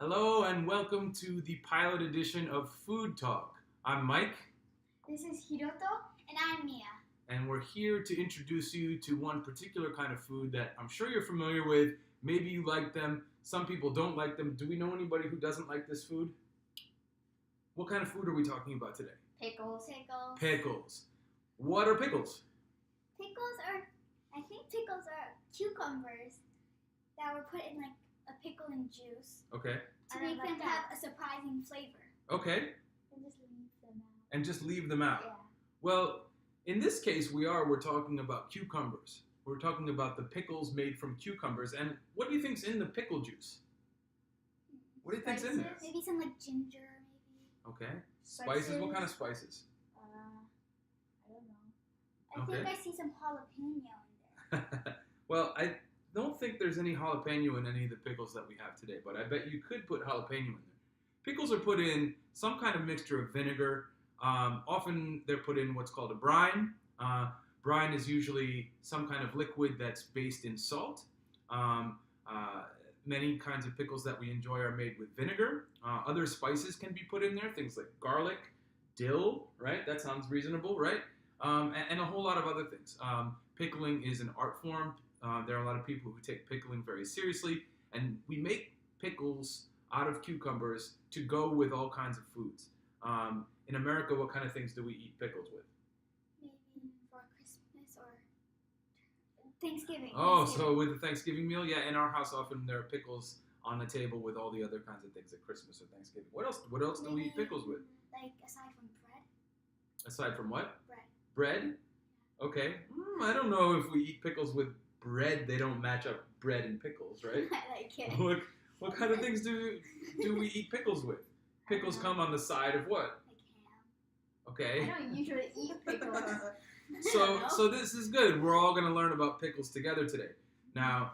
Hello and welcome to the pilot edition of Food Talk. I'm Mike. This is Hiroto, and I'm Mia. And we're here to introduce you to one particular kind of food that I'm sure you're familiar with. Maybe you like them. Some people don't like them. Do we know anybody who doesn't like this food? What kind of food are we talking about today? Pickles. Pickles. What are pickles? I think pickles are cucumbers that were put in like a pickle and juice. Okay. To make them have a surprising flavor. Okay. And just leave them out. And just leave them out. Yeah. Well, in this case, we're talking about cucumbers. We're talking about the pickles made from cucumbers. And what do you think's in the pickle juice? What do you think's in there? Maybe some like ginger, maybe. Okay. Spices? What kind of spices? I don't know. I think I see some jalapeno in there. Well, I don't think there's any jalapeno in any of the pickles that we have today, but I bet you could put jalapeno in there. Pickles are put in some kind of mixture of vinegar. Often they're put in what's called a brine. Brine is usually some kind of liquid that's based in salt. Many kinds of pickles that we enjoy are made with vinegar. Other spices can be put in there, things like garlic, dill, right? That sounds reasonable, right? And a whole lot of other things. Pickling is an art form. There are a lot of people who take pickling very seriously, and we make pickles out of cucumbers to go with all kinds of foods. In America, what kind of things do we eat pickles with? Maybe for Christmas or Thanksgiving. Oh, so with the Thanksgiving meal? Yeah, in our house often there are pickles on the table with all the other kinds of things at Christmas or Thanksgiving. What else do we eat pickles with? Like aside from bread? Aside from what? Bread. Bread? Okay. I don't know if we eat pickles with bread. They don't match up bread and pickles, right? I like it. What kind of things do we eat pickles with? Pickles come on the side of what? Like ham. Okay. I don't usually eat pickles. So this is good. We're all going to learn about pickles together today. Now,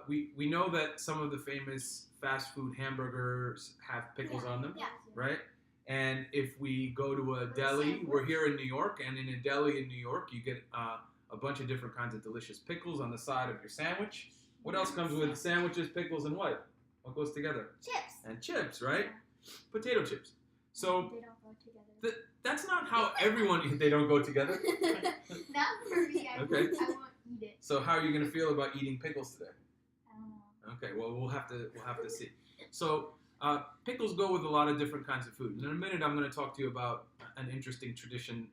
we know that some of the famous fast food hamburgers have pickles on them, right? And if we go to a deli, we're here in New York, and in a deli in New York, you get a bunch of different kinds of delicious pickles on the side of your sandwich. What else comes with sandwiches, pickles, and what? What goes together? Chips. And chips, right? Yeah. Potato chips. So they don't go together. that's not how everyone. They don't go together. Not for me. I won't eat it. So how are you going to feel about eating pickles today? I don't know. Okay. Well, we'll have to see. So pickles go with a lot of different kinds of food. And in a minute, I'm going to talk to you about an interesting tradition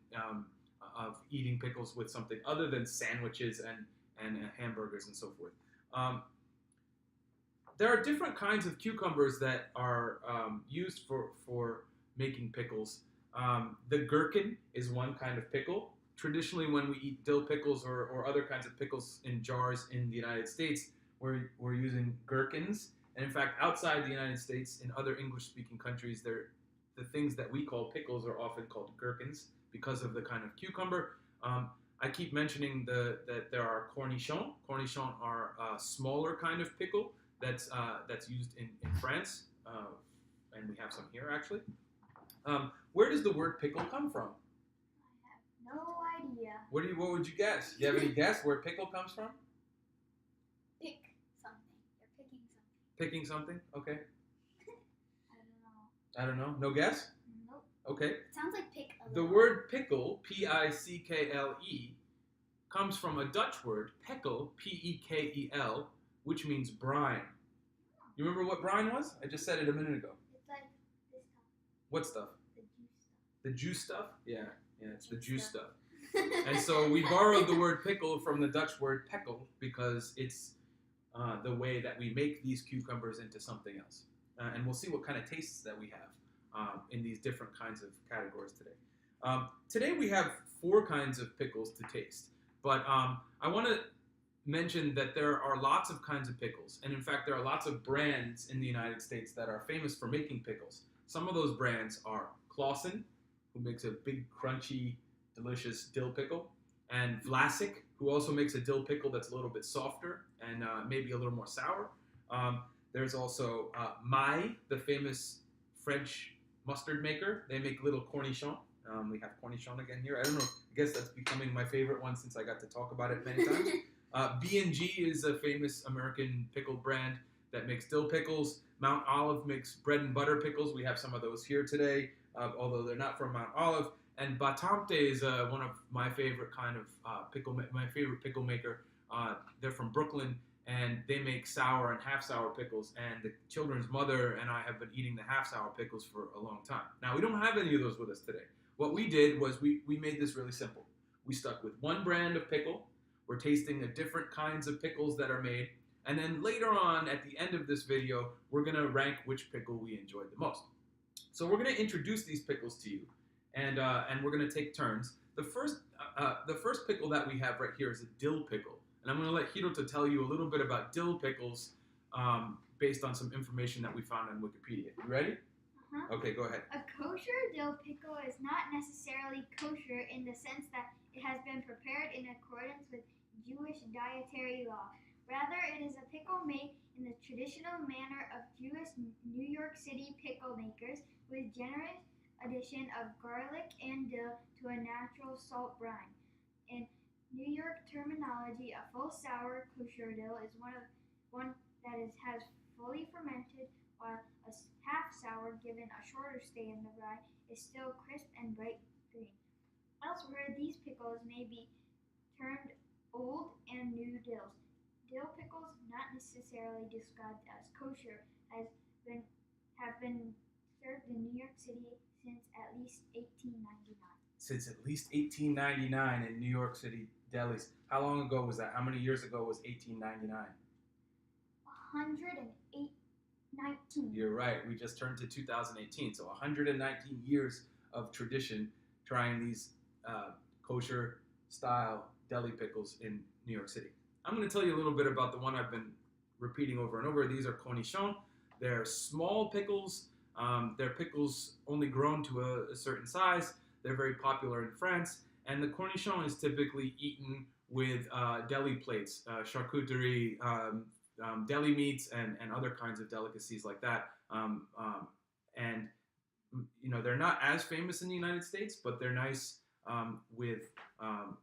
of eating pickles with something other than sandwiches and hamburgers and so forth. There are different kinds of cucumbers that are used for making pickles. The gherkin is one kind of pickle. Traditionally, when we eat dill pickles or other kinds of pickles in jars in the United States, we're using gherkins. And in fact, outside the United States, in other English-speaking countries, the things that we call pickles are often called gherkins because of the kind of cucumber. I keep mentioning that there are cornichons. Cornichons are a smaller kind of pickle that's used in France, and we have some here actually. Where does the word pickle come from? I have no idea. What would you guess? You have any guess where pickle comes from? Pick something. You're picking something. Picking something? Okay. I don't know. I don't know. No guess? Nope. Okay. It sounds like pick a The lot. word pickle, P-I-C-K-L-E, comes from a Dutch word, pekel, P-E-K-E-L, which means brine. You remember what brine was? I just said it a minute ago. It's like this stuff. What stuff? The juice stuff. The juice stuff? Yeah, it's the juice stuff. And so we borrowed the word pickle from the Dutch word pekel because it's the way that we make these cucumbers into something else. And we'll see what kind of tastes that we have in these different kinds of categories today. Today we have 4 kinds of pickles to taste. But I want to mention that there are lots of kinds of pickles. And in fact, there are lots of brands in the United States that are famous for making pickles. Some of those brands are Clausen, who makes a big, crunchy, delicious dill pickle, and Vlasic, who also makes a dill pickle that's a little bit softer and maybe a little more sour. There's also Maille, the famous French mustard maker. They make little cornichons. We have cornichon again here. I don't know. I guess that's becoming my favorite one since I got to talk about it many times. B&G is a famous American pickle brand. that makes dill pickles. Mount Olive makes bread and butter pickles. We have some of those here today, although they're not from Mount Olive. And Batamte is one of my favorite kind of my favorite pickle maker. They're from Brooklyn, and they make sour and half sour pickles. And the children's mother and I have been eating the half sour pickles for a long time. Now, we don't have any of those with us today. What we did was we made this really simple. We stuck with one brand of pickle. We're tasting the different kinds of pickles that are made. And then later on, at the end of this video, we're going to rank which pickle we enjoyed the most. So we're going to introduce these pickles to you, and we're going to take turns. The first pickle that we have right here is a dill pickle. And I'm going to let Hiroto tell you a little bit about dill pickles based on some information that we found on Wikipedia. You ready? Uh-huh. Okay, go ahead. A kosher dill pickle is not necessarily kosher in the sense that it has been prepared in accordance with Jewish dietary law. Rather, it is a pickle made in the traditional manner of Jewish New York City pickle makers with generous addition of garlic and dill to a natural salt brine. In New York terminology, a full sour kosher dill is one that has fully fermented, while a half sour, given a shorter stay in the rye, is still crisp and bright green. Elsewhere, these pickles may be termed old and new dills. Dill pickles, not necessarily described as kosher, have been served in New York City since at least 1899. Since at least 1899 in New York City delis. How long ago was that? How many years ago was 1899? 119. You're right. We just turned to 2018. So 119 years of tradition trying these kosher style deli pickles in New York City. I'm going to tell you a little bit about the one I've been repeating over and over. These are cornichons. They're small pickles. They're pickles only grown to a certain size. They're very popular in France. And the cornichon is typically eaten with deli plates, charcuterie, deli meats, and other kinds of delicacies like that. And you know, they're not as famous in the United States, but they're nice with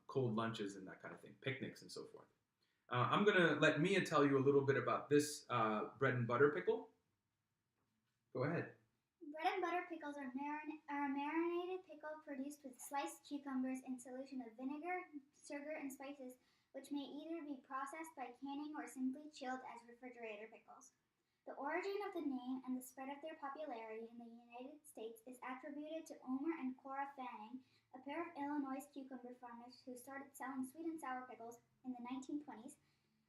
cold lunches and that kind of thing, picnics and so forth. I'm going to let Mia tell you a little bit about this bread and butter pickle. Go ahead. Bread and butter pickles are a marinated pickle produced with sliced cucumbers in solution of vinegar, sugar, and spices, which may either be processed by canning or simply chilled as refrigerator pickles. The origin of the name and the spread of their popularity in the United States is attributed to Omer and Cora Fanning, a pair of Illinois cucumber farmers who started selling sweet and sour pickles in the 1920s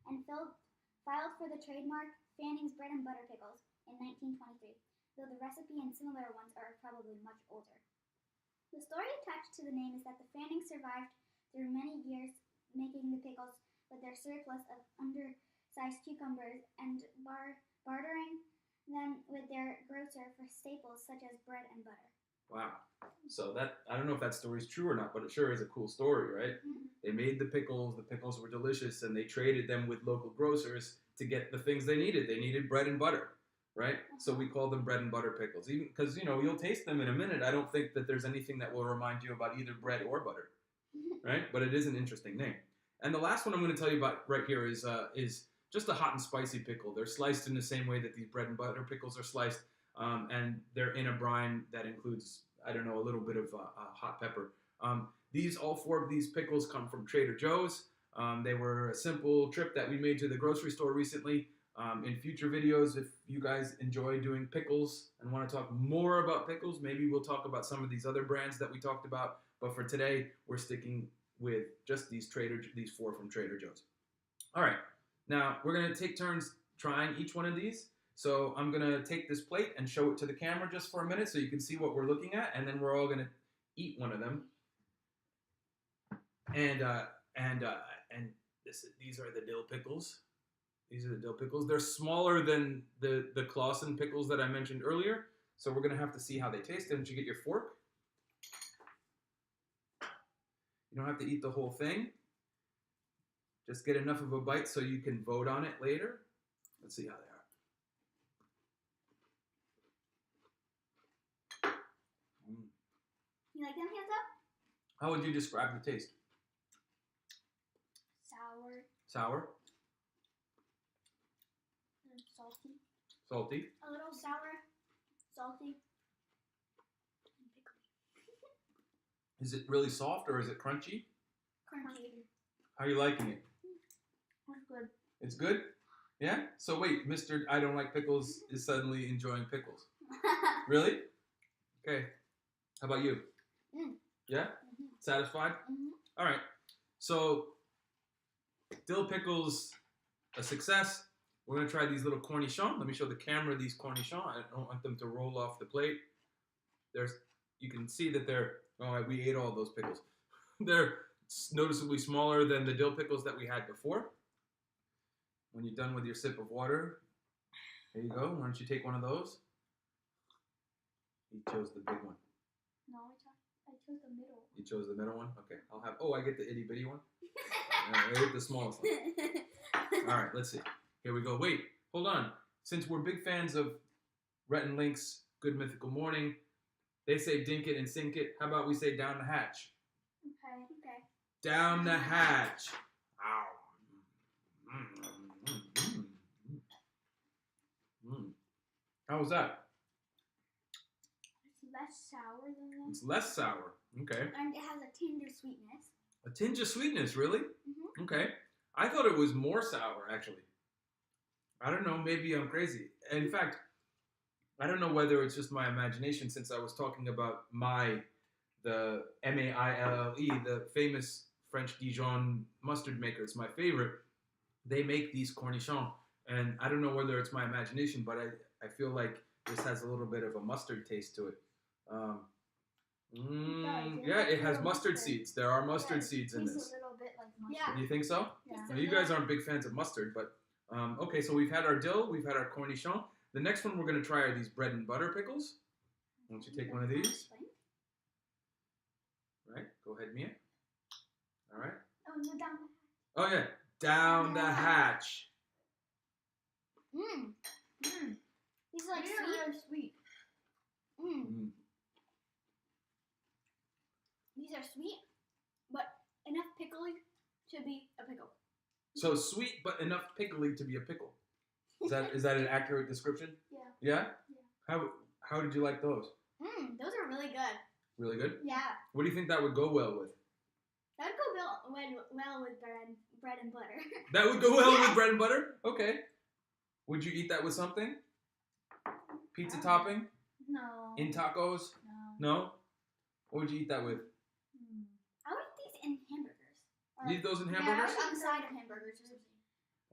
and filed for the trademark Fanning's Bread and Butter Pickles in 1923, though the recipe and similar ones are probably much older. The story attached to the name is that the Fannings survived through many years making the pickles with their surplus of undersized cucumbers and bartering them with their grocer for staples such as bread and butter. Wow. So that, I don't know if that story's true or not, but it sure is a cool story, right? Mm-hmm. They made the pickles were delicious, and they traded them with local grocers to get the things they needed. They needed bread and butter, right? So we call them bread and butter pickles. Even because, you know, you'll taste them in a minute. I don't think that there's anything that will remind you about either bread or butter, right? But it is an interesting name. And the last one I'm going to tell you about right here is just a hot and spicy pickle. They're sliced in the same way that these bread and butter pickles are sliced, and they're in a brine that includes, I don't know, a little bit of hot pepper. All four of these pickles come from Trader Joe's. They were a simple trip that we made to the grocery store recently. In future videos, if you guys enjoy doing pickles and want to talk more about pickles, maybe we'll talk about some of these other brands that we talked about. But for today, we're sticking with just these four from Trader Joe's. All right, now we're going to take turns trying each one of these. So I'm going to take this plate and show it to the camera just for a minute so you can see what we're looking at, and then we're all going to eat one of them. And these are the dill pickles. These are the dill pickles. They're smaller than the Clausen pickles that I mentioned earlier, so we're going to have to see how they taste. Don't you get your fork? You don't have to eat the whole thing. Just get enough of a bite so you can vote on it later. Let's see how they are. You like them, Hiroto? How would you describe the taste? Sour. Sour? And salty. Salty. A little sour, salty, and pickly. Is it really soft or is it crunchy? Crunchy. How are you liking it? That's good. It's good? Yeah? So wait, Mr. I don't like pickles is suddenly enjoying pickles. Really? Okay. How about you? Yeah? Satisfied? All right. So, dill pickles, a success. We're going to try these little cornichons. Let me show the camera these cornichons. I don't want them to roll off the plate. You can see that we ate all those pickles. They're noticeably smaller than the dill pickles that we had before. When you're done with your sip of water, there you go. Why don't you take one of those? He chose the big one. No, I chose the middle. You chose the middle one? Okay. I get the itty bitty one? I ate the smallest one. All right, let's see. Here we go. Wait, hold on. Since we're big fans of Rhett and Link's Good Mythical Morning, they say dink it and sink it. How about we say down the hatch? Okay. Down the hatch. Ow. How was that? It's less sour than that. It's less sour. Okay. And it has a tinge of sweetness. A tinge of sweetness, really? Okay. I thought it was more sour, actually. I don't know. Maybe I'm crazy. In fact, I don't know whether it's just my imagination since I was talking about the Maille, the famous French Dijon mustard maker. It's my favorite. They make these cornichons. And I don't know whether it's my imagination, but I feel like this has a little bit of a mustard taste to it. Yeah, it has mustard seeds. There are mustard seeds in this. Tastes a little bit like mustard. Yeah. You think so? Yeah. Now, you guys aren't big fans of mustard, but okay, so we've had our dill, we've had our cornichon. The next one we're going to try are these bread and butter pickles. Why don't you take one of these? Right, go ahead, Mia. All right. Oh, no, down. Oh, yeah, down the hatch. These are like sweet. These are sweet, but enough pickly to be a pickle. So sweet, but enough pickly to be a pickle. Is that an accurate description? Yeah. Yeah? How did you like those? Those are really good. Really good? Yeah. What do you think that would go well with? That would go well with bread and butter. That would go well with bread and butter? Okay. Would you eat that with something? Pizza topping? No. In tacos? No? What would you eat that with? I would eat these in hamburgers. You eat those in hamburgers? Yeah, on the side of hamburgers or something.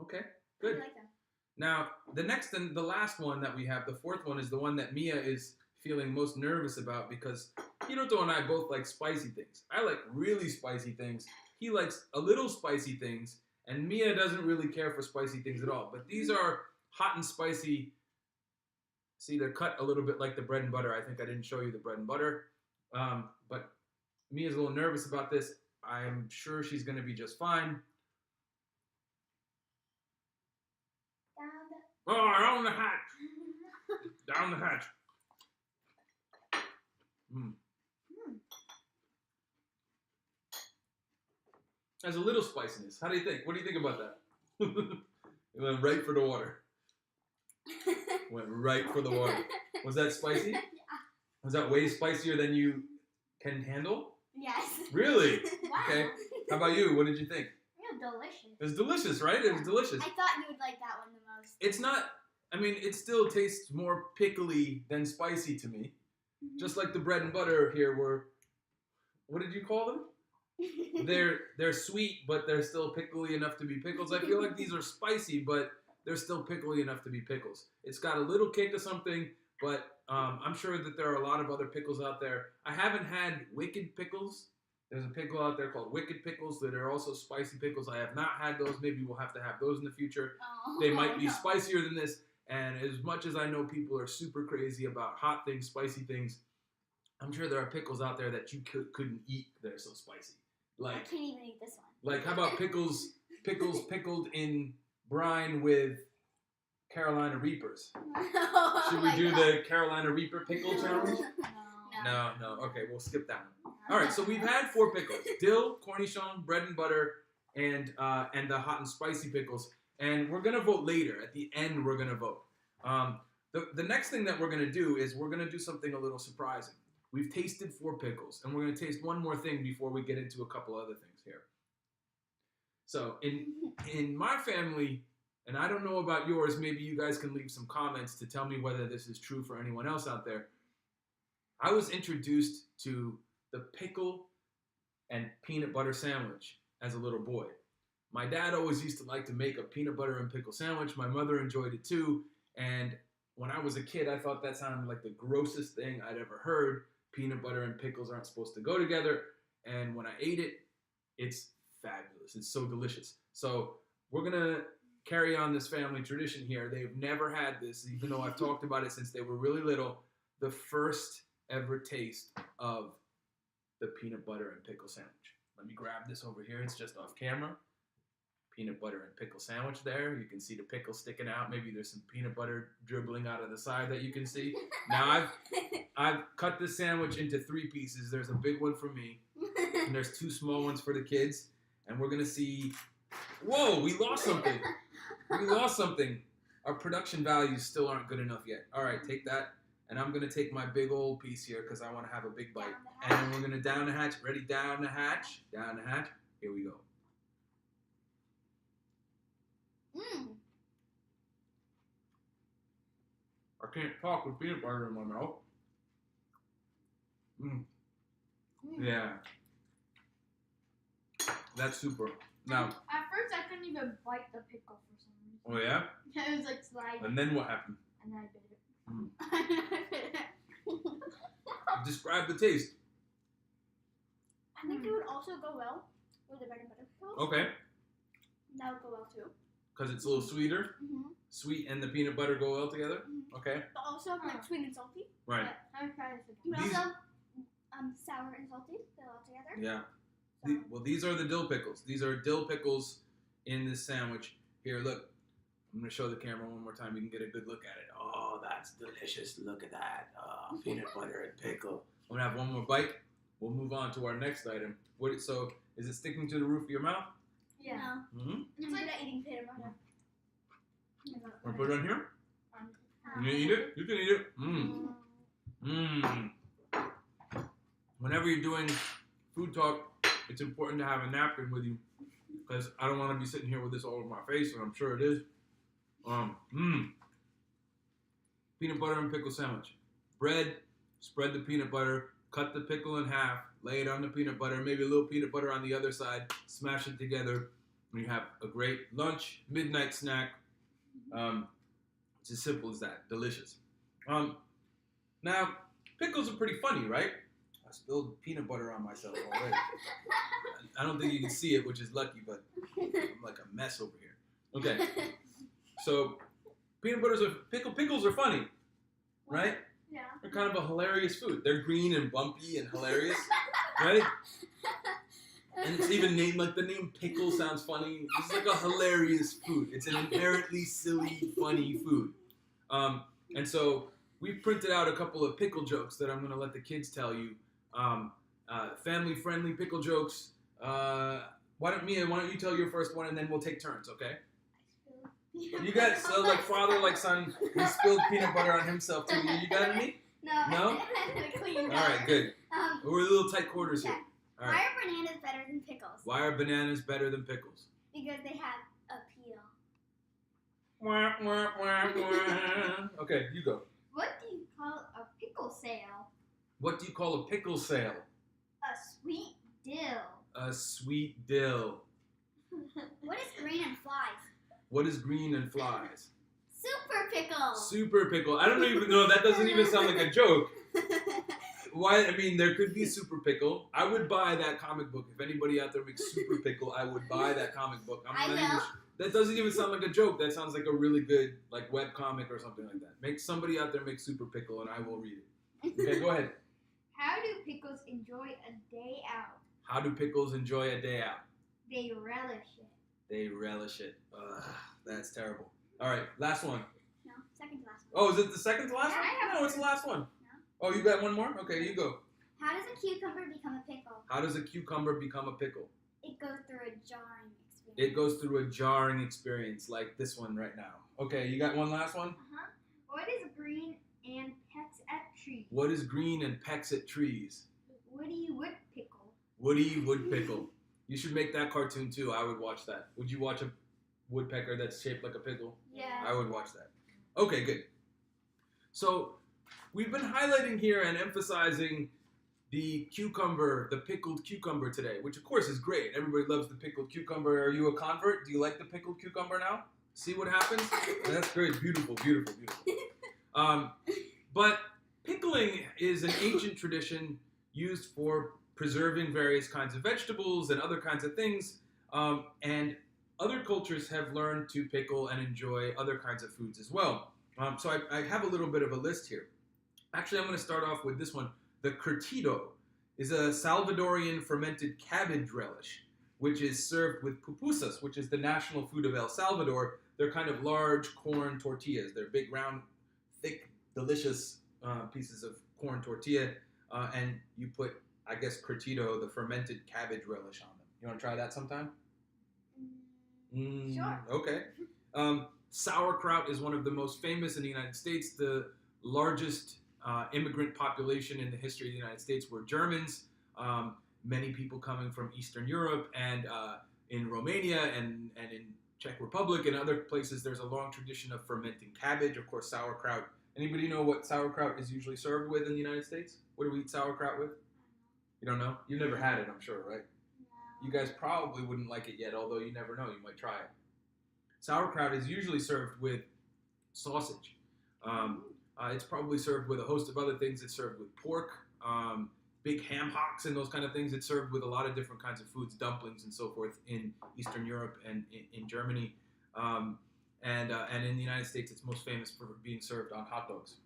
Okay, I good. really like them. Now, the next and the last one that we have, the fourth one, is the one that Mia is feeling most nervous about because Hiroto and I both like spicy things. I like really spicy things. He likes a little spicy things, and Mia doesn't really care for spicy things at all. But these are hot and spicy. See, they're cut a little bit like the bread and butter. I think I didn't show you the bread and butter. But Mia's a little nervous about this. I'm sure she's going to be just fine. Down the hatch. Down the hatch. Has a little spiciness. How do you think? What do you think about that? It went right for the water. Went right for the water. Was that spicy? Yeah. Was that way spicier than you can handle? Yes. Really? Wow. Okay. How about you? What did you think? Delicious. It was delicious, right? It was delicious. I thought you would like that one the most. It's not, I mean, it still tastes more pickly than spicy to me. Just like the bread and butter here were, what did you call them? They're sweet, but they're still pickly enough to be pickles. I feel like these are spicy, but they're still pickly enough to be pickles. It's got a little kick of something, but I'm sure that there are a lot of other pickles out there. I haven't had wicked pickles. There's a pickle out there called Wicked Pickles that are also spicy pickles. I have not had those. Maybe we'll have to have those in the future. They might be spicier than this. And as much as I know people are super crazy about hot things, spicy things, I'm sure there are pickles out there that you couldn't eat that are so spicy. Like, I can't even eat this one. Like, how about pickles pickled in brine with Carolina Reapers? Should we do the Carolina Reaper pickle challenge? No. Okay, we'll skip that one. All right, so we've had 4 pickles: dill, cornichon, bread and butter, and the hot and spicy pickles. And we're gonna vote later. At the end, we're gonna vote. The next thing that we're going to do is we're going to do something a little surprising. We've tasted 4 pickles, and we're going to taste one more thing before we get into a couple other things here. So in my family, and I don't know about yours, maybe you guys can leave some comments to tell me whether this is true for anyone else out there. I was introduced to the pickle and peanut butter sandwich as a little boy. My dad always used to like to make a peanut butter and pickle sandwich. My mother enjoyed it too. And when I was a kid, I thought that sounded like the grossest thing I'd ever heard. Peanut butter and pickles aren't supposed to go together. And when I ate it, it's fabulous. It's so delicious. So we're going to carry on this family tradition here. They've never had this, even though I've talked about it since they were really little. The first ever taste of the peanut butter and pickle sandwich. Let me grab this over here. It's just off camera. Peanut butter and pickle sandwich there. You can see the pickle sticking out. Maybe there's some peanut butter dribbling out of the side that you can see. Now I've cut this sandwich into 3 pieces. There's a big one for me, and there's 2 small ones for the kids. And we're gonna see. Whoa, we lost something. We lost something. Our production values still aren't good enough yet. All right, take that. And I'm gonna take my big old piece here because I want to have a big bite. And we're gonna down the hatch. Ready? Down the hatch. Down the hatch. Here we go. I can't talk with peanut butter in my mouth. Yeah. That's super. Now. At first, I couldn't even bite the pickle for some reason. Oh yeah? It was like sliding. And then what happened? And then I bit it. Describe the taste. I think it would also go well with the bread and butter pickles. Okay. That would go well too. Because it's a little sweeter. Sweet and the peanut butter go well together. Okay. But also like sweet and salty. Right. I would try this But again. These- also sour and salty. They're all together. Yeah. So, Well, these are the dill pickles. These are dill pickles in this sandwich. Here, look. I'm going to show the camera one more time. You can get a good look at it. Oh, that's delicious. Look at that. Oh, peanut butter and pickle. I'm going to have one more bite. We'll move on to our next item. So, is it sticking to the roof of your mouth? Yeah. Mm-hmm. It's like eating peanut butter. Want to put it on here? Can you eat it? You can eat it. Whenever you're doing food talk, it's important to have a napkin with you because I don't want to be sitting here with this all over my face, and I'm sure it is. Peanut butter and pickle sandwich. Bread, spread the peanut butter, cut the pickle in half, lay it on the peanut butter, maybe a little peanut butter on the other side, smash it together, and you have a great lunch, midnight snack. It's as simple as that. Delicious. Now, pickles are pretty funny, right? I spilled peanut butter on myself already. I don't think you can see it, which is lucky, but I'm like a mess over here. Okay. So, pickles are funny, right? Yeah. They're kind of a hilarious food. They're green and bumpy and hilarious, right? And it's even named, like the name pickle sounds funny. It's like a hilarious food. It's an inherently silly, funny food. And so we've printed out a couple of pickle jokes that I'm going to let the kids tell you. Family-friendly pickle jokes. Why don't you tell your first one and then we'll take turns, okay? You got, so like father, like son, he spilled peanut butter on himself too. You got any? No? Clean. All right, good. We're a little tight quarters here. All Why right. are bananas better than pickles? Why are bananas better than pickles? Because they have a peel. Wah, wah, wah, wah. Okay, you go. What do you call a pickle sale? What do you call a pickle sale? A sweet dill. A sweet dill. What is green and flies? What is green and flies? Super pickle. Super pickle. I don't even know. That doesn't even sound like a joke. Why? I mean, there could be super pickle. I would buy that comic book. If anybody out there makes super pickle, I would buy that comic book. I will. That doesn't even sound like a joke. That sounds like a really good like web comic or something like that. Make somebody out there make super pickle, and I will read it. Okay, go ahead. How do pickles enjoy a day out? How do pickles enjoy a day out? They relish it. They relish it. Ugh, that's terrible. All right, last one. No, second to last one. Oh, is it the second to last Yeah, one? I have No, it's the last one. No. Oh, you got one more? Okay, you go. How does a cucumber become a pickle? How does a cucumber become a pickle? It goes through a jarring experience. It goes through a jarring experience like this one right now. Okay, you got one last one? What is green What is green and pecks at trees? Woody wood pickle. Woody Woodpickle. You should make that cartoon too. I would watch that. Would you watch a woodpecker that's shaped like a pickle? Yeah. I would watch that. Okay, good. So we've been highlighting here and emphasizing the cucumber, the pickled cucumber today, which of course is great. Everybody loves the pickled cucumber. Are you a convert? Do you like the pickled cucumber now? See what happens? That's great. Beautiful, beautiful, beautiful. But pickling is an ancient tradition used for preserving various kinds of vegetables and other kinds of things. And other cultures have learned to pickle and enjoy other kinds of foods as well. So I have a little bit of a list here. Actually, I'm going to start off with this one. The curtido is a Salvadorian fermented cabbage relish, which is served with pupusas, which is the national food of El Salvador. They're kind of large corn tortillas. They're big, round, thick, delicious pieces of corn tortilla, and you put, I guess, curtido, the fermented cabbage relish, on them. You want to try that sometime? Sure. Okay. Sauerkraut is one of the most famous in the United States. The largest immigrant population in the history of the United States were Germans. Many people coming from Eastern Europe and in Romania and in Czech Republic and other places, there's a long tradition of fermenting cabbage. Of course, sauerkraut. Anybody know what sauerkraut is usually served with in the United States? What do we eat sauerkraut with? You don't know? You've never had it, I'm sure, right? No. You guys probably wouldn't like it yet, although you never know. You might try it. Sauerkraut is usually served with sausage. It's probably served with a host of other things. It's served with pork, big ham hocks and those kind of things. It's served with a lot of different kinds of foods, dumplings and so forth in Eastern Europe and in Germany. And in the United States, it's most famous for being served on hot dogs.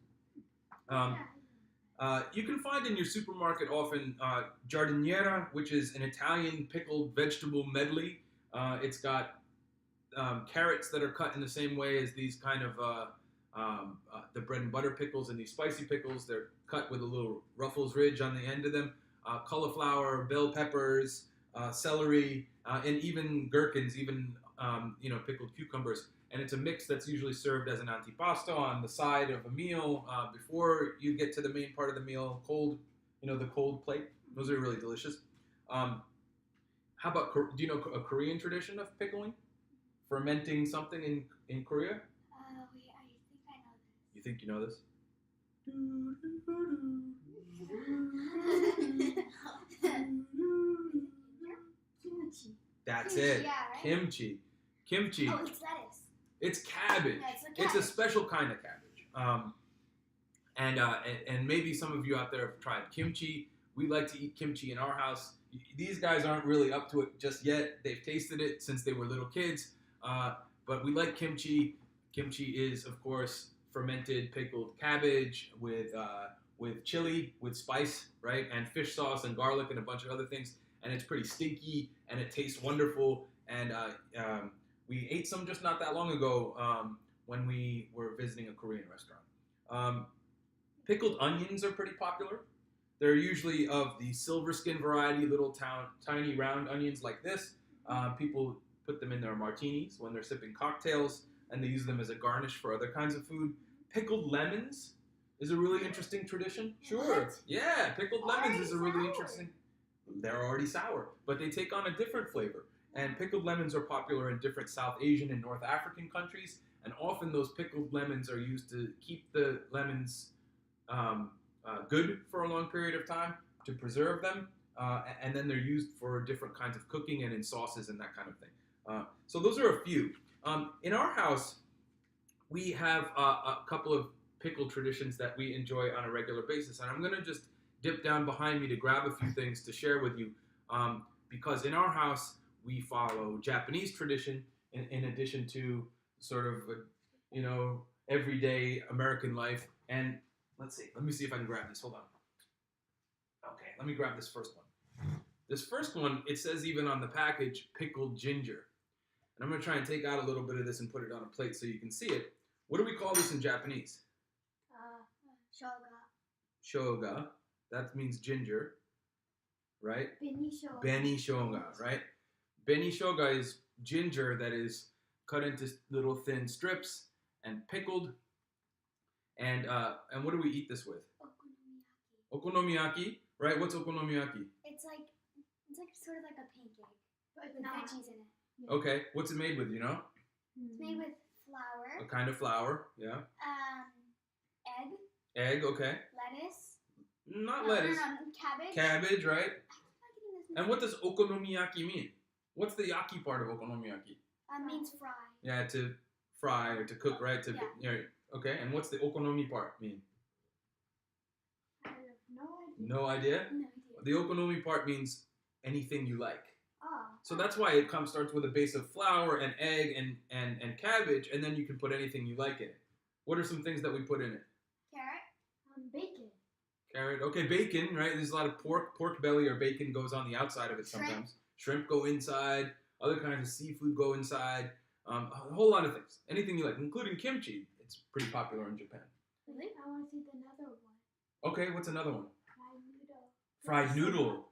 You can find in your supermarket often giardiniera, which is an Italian pickled vegetable medley. It's got carrots that are cut in the same way as these kind of the bread and butter pickles and these spicy pickles. They're cut with a little ruffles ridge on the end of them. Cauliflower, bell peppers, celery, and even gherkins, even pickled cucumbers. And it's a mix that's usually served as an antipasto on the side of a meal before you get to the main part of the meal. Cold, the cold plate. Those are really delicious. How about, do you know a Korean tradition of pickling? Fermenting something in Korea? Wait, I think I know this. You think you know this? Kimchi. That's Kimchi, it. yeah, right? Kimchi. Kimchi. Oh, it's lettuce. It's cabbage. Yeah, it's a It's a cabbage. special kind of cabbage. And maybe some of you out there have tried kimchi. We like to eat kimchi in our house. These guys aren't really up to it just yet. They've tasted it since they were little kids. But we like kimchi. Kimchi is, of course, fermented pickled cabbage with chili, with spice, right? And fish sauce and garlic and a bunch of other things. And it's pretty stinky and it tastes wonderful. And we ate some just not that long ago when we were visiting a Korean restaurant. Pickled onions are pretty popular. They're usually of the silver skin variety, little tiny round onions like this. People put them in their martinis when they're sipping cocktails, and they use them as a garnish for other kinds of food. Pickled lemons is a really interesting tradition. Sure. What? Yeah, pickled lemons is a really Already interesting. They're already sour, but they take on a different flavor. And pickled lemons are popular in different South Asian and North African countries, and often those pickled lemons are used to keep the lemons good for a long period of time, to preserve them, and then they're used for different kinds of cooking and in sauces and that kind of thing. So those are a few. In our house, we have a couple of pickle traditions that we enjoy on a regular basis, and I'm going to just dip down behind me to grab a few things to share with you, because in our house, we follow Japanese tradition in addition to sort of, everyday American life. And let's see, let me see if I can grab this. Hold on. Okay, let me grab this first one. This first one, it says even on the package, pickled ginger. And I'm going to try and take out a little bit of this and put it on a plate so you can see it. What do we call this in Japanese? Shoga. Shoga. That means ginger, right? Benishoga. Benishoga, right? Benishoga is ginger that is cut into little thin strips and pickled. And what do we eat this with? Okonomiyaki, right? What's okonomiyaki? It's like sort of like a pancake, But with veggies in it. Okay, what's it made with? You know, It's made with a flour, kind of flour. Yeah. egg, Egg. Okay. lettuce. Not lettuce. No, cabbage. Cabbage, right? I'm getting this And what does okonomiyaki mean? What's the yaki part of okonomiyaki? means fry. Yeah, to fry or to cook, right? Okay. And what's the okonomi part mean? I have no idea. No idea. No idea. The okonomi part means anything you like. Oh. So that's why it starts with a base of flour and egg and cabbage, and then you can put anything you like in it. What are some things that we put in it? Carrot. Bacon. Carrot. Okay, bacon, right? There's a lot of pork belly or bacon goes on the outside of it sometimes. Shrimp go inside. Other kinds of seafood go inside. A whole lot of things. Anything you like, including kimchi. It's pretty popular in Japan. Really? I want to see another one. Okay, what's another one? Fried noodle. Fried noodle.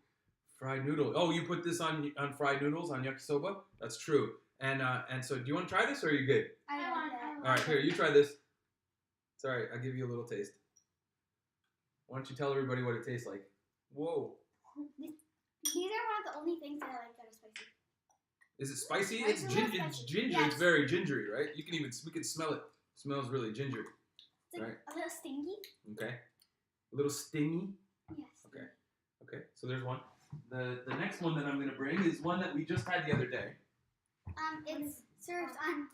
Fried noodle. Oh, you put this on fried noodles on yakisoba? That's true. And so, do you want to try this or are you good? I want that. All right, here, you try this. Sorry, I'll give you a little taste. Why don't you tell everybody what it tastes like? Whoa. These are one of the only things that I like that are spicy. Is it spicy? It's It's, a little it's spicy. ginger. Yes. It's very gingery, right? We can smell it. It smells really gingery. It's like Right. a little stinky. Okay. A little stingy. Yes. Okay. Okay, so there's one. The next one that I'm going to bring is one that we just had the other day. It's served on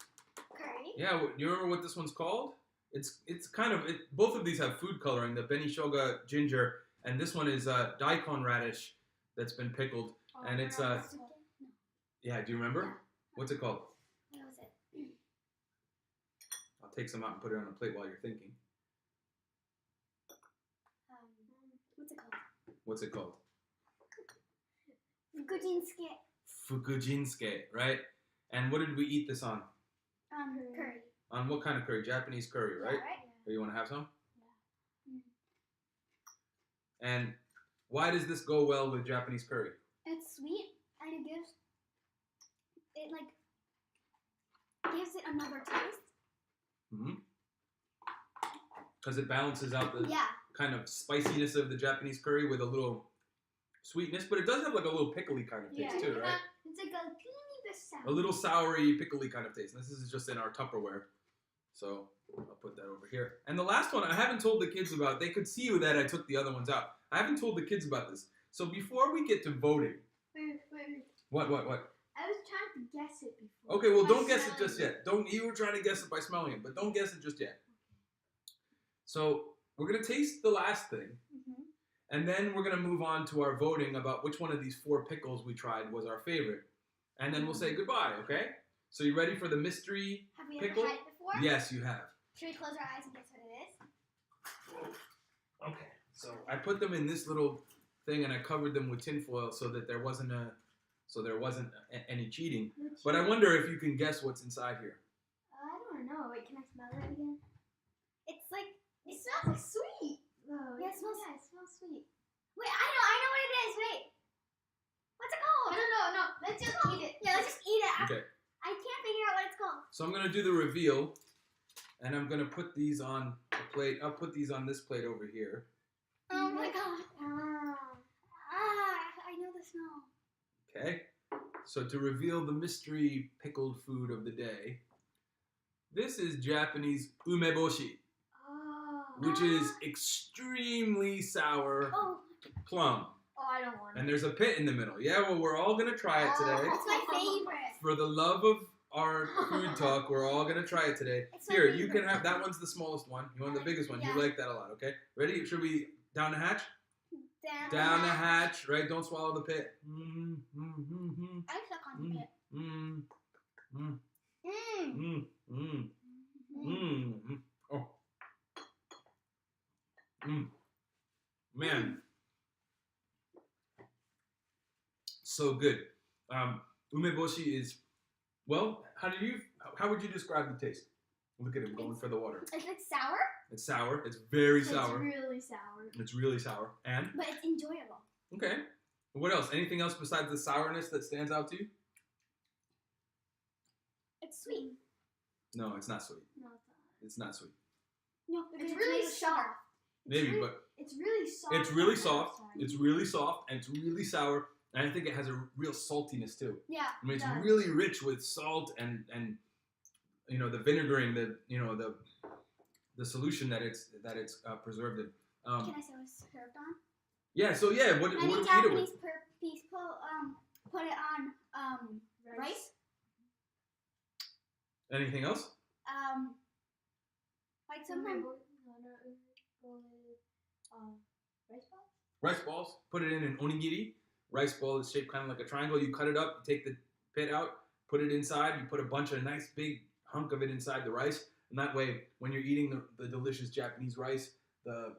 curry. Yeah, you remember what this one's called? It's kind of both of these have food coloring. The benishoga ginger, and this one is daikon radish that's been pickled. And it's yeah. Do you remember? Yeah. What's it called? What was it? I'll take some out and put it on a plate while you're thinking. What's it called? What's it called? Fukujinsuke. Fukujinsuke, right? And what did we eat this on? Curry. On what kind of curry? Japanese curry, right? Yeah, right? Or you want to have some? Yeah. And why does this go well with Japanese curry? It's sweet and it gives it another taste. Because it balances out the Yeah. kind of spiciness of the Japanese curry with a little sweetness, but it does have like a little pickly kind of taste too, right? It's like a teeny bit sour. A little soury, pickly kind of taste. And this is just in our Tupperware. So I'll put that over here. And the last one I haven't told the kids about. They could see that I took the other ones out. I haven't told the kids about this. So before we get to voting. Wait. What? I was trying to guess it before. Okay, well, By don't guess it smelling just yet. You were trying to guess it by smelling it, but don't guess it just yet. So we're going to taste the last thing. And then we're going to move on to our voting about which one of these 4 pickles we tried was our favorite. And then we'll say goodbye, okay? So you ready for the mystery Have we pickle? ever had it before? Yes, you have. Should we close our eyes and guess what it is? Okay. So I put them in this little thing and I covered them with tinfoil so that there wasn't any cheating. But I wonder if you can guess what's inside here. I don't know. Wait, can I smell it again? It's like It smells like sweet. Oh, Yeah, it smells- it smells sweet. wait, I know what it is. Wait, what's it called? No. Let's just eat it. Yeah, let's just eat it. Okay. I can't figure out what it's called. So I'm going to do the reveal and I'm going to put these on a plate. I'll put these on this plate over here. Oh my god. I know the smell. Okay. So to reveal the mystery pickled food of the day, this is Japanese umeboshi, Oh. which is extremely sour Oh, plum. Oh, I don't want it. And there's a pit in the middle. Yeah, well, we're all going to try it today. it's my favorite. For the love of our food talk, we're all going to try it today. It's my Here, you favorite. can have, that one's the smallest one. You want the biggest one. Yeah. You like that a lot, okay? Ready? Should we down the hatch? Down, Down the hatch, right? Don't swallow the pit. I'm stuck on the pit. Mm, mm, Mmm. mm, mm, mm. Oh. Man. So good. Umeboshi is, well, how would you describe the taste? Look at him going for the water. It's like sour, It's sour. It's very It's sour. really sour. It's really sour. And, but it's enjoyable. okay. What else? Anything else besides the sourness that stands out to you? It's sweet. No, it's not sweet. No, it's not. It's not sweet. No, because It's really made of sugar. soft. Maybe, really- but It's really soft. It's really on the soft. outside. It's really soft, and it's really sour. And I think it has a real saltiness too. Yeah. I mean, it's It does. really rich with salt and the vinegaring, the solution that it's preserved in. Can I say what's served on? Yeah. So yeah, what do Any we eat it Japanese with? people put it on rice. Anything else? Like sometimes. Rice balls? Rice balls. Put it in an onigiri. Rice ball is shaped kind of like a triangle. You cut it up. You take the pit out. Put it inside. You put a bunch of nice big hunk of it inside the rice. And that way, when you're eating the delicious Japanese rice, the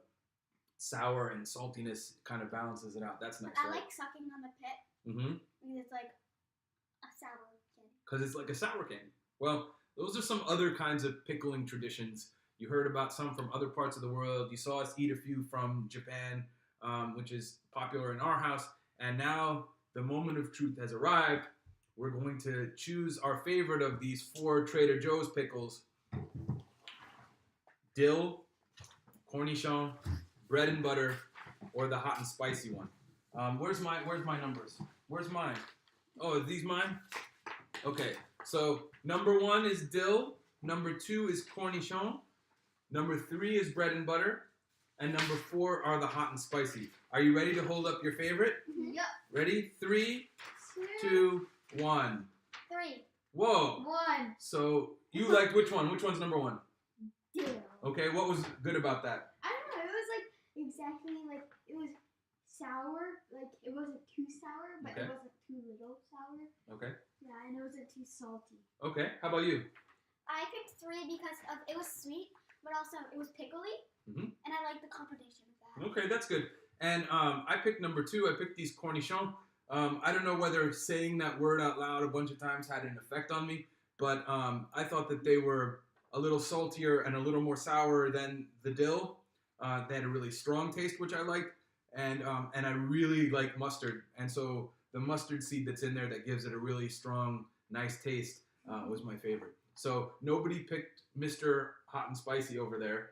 sour and saltiness kind of balances it out. That's nice, I right? like sucking on the pit Mm-hmm. because it's like a sour candy. Because it's like a sour candy. Well, those are some other kinds of pickling traditions. You heard about some from other parts of the world. You saw us eat a few from Japan, which is popular in our house. And now the moment of truth has arrived. We're going to choose our favorite of these 4 Trader Joe's pickles. Dill, cornichon, bread and butter, or the hot and spicy one. Where's my numbers? Where's mine? Oh, are these mine? Okay, so number 1 is dill, number 2 is cornichon, number 3 is bread and butter, and number 4 are the hot and spicy. Are you ready to hold up your favorite? Yep. Ready? 3, 2, 1. 3. Whoa! 1. So you like which one? Which one's number 1? Dill. Okay, what was good about that? I don't know. It was like exactly like it was sour. Like it wasn't too sour, but Okay. it wasn't too little sour. Okay. Yeah, and it wasn't too salty. Okay, how about you? I picked 3 because it was sweet, but also it was pickly, Mhm. and I like the combination of that. Okay, that's good. And I picked number 2. I picked these cornichons. I don't know whether saying that word out loud a bunch of times had an effect on me, but I thought that they were a little saltier and a little more sour than the dill. They had a really strong taste, which I liked, and I really like mustard. And so the mustard seed that's in there that gives it a really strong, nice taste was my favorite. So nobody picked Mr. Hot and Spicy over there.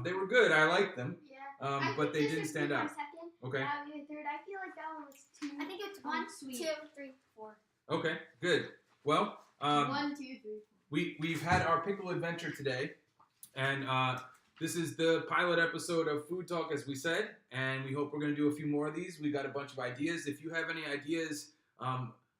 They were good. I liked them, Yeah. but they didn't stand out. Second. Okay. Your third. I feel like that one was too. I think it's 1, sweet. 2, 3, 4. Okay, good. Well, 1, 2, 3. we've had our pickle adventure today, and this is the pilot episode of Food Talk, as we said, and we hope we're going to do a few more of these. We got a bunch of ideas. If you have any ideas,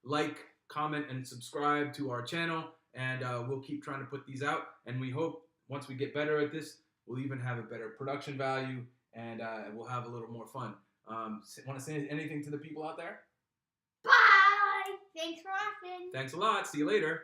like, comment, and subscribe to our channel, and we'll keep trying to put these out. And we hope once we get better at this, we'll even have a better production value, and we'll have a little more fun. Want to say anything to the people out there? Bye! Thanks for watching. Thanks a lot. See you later.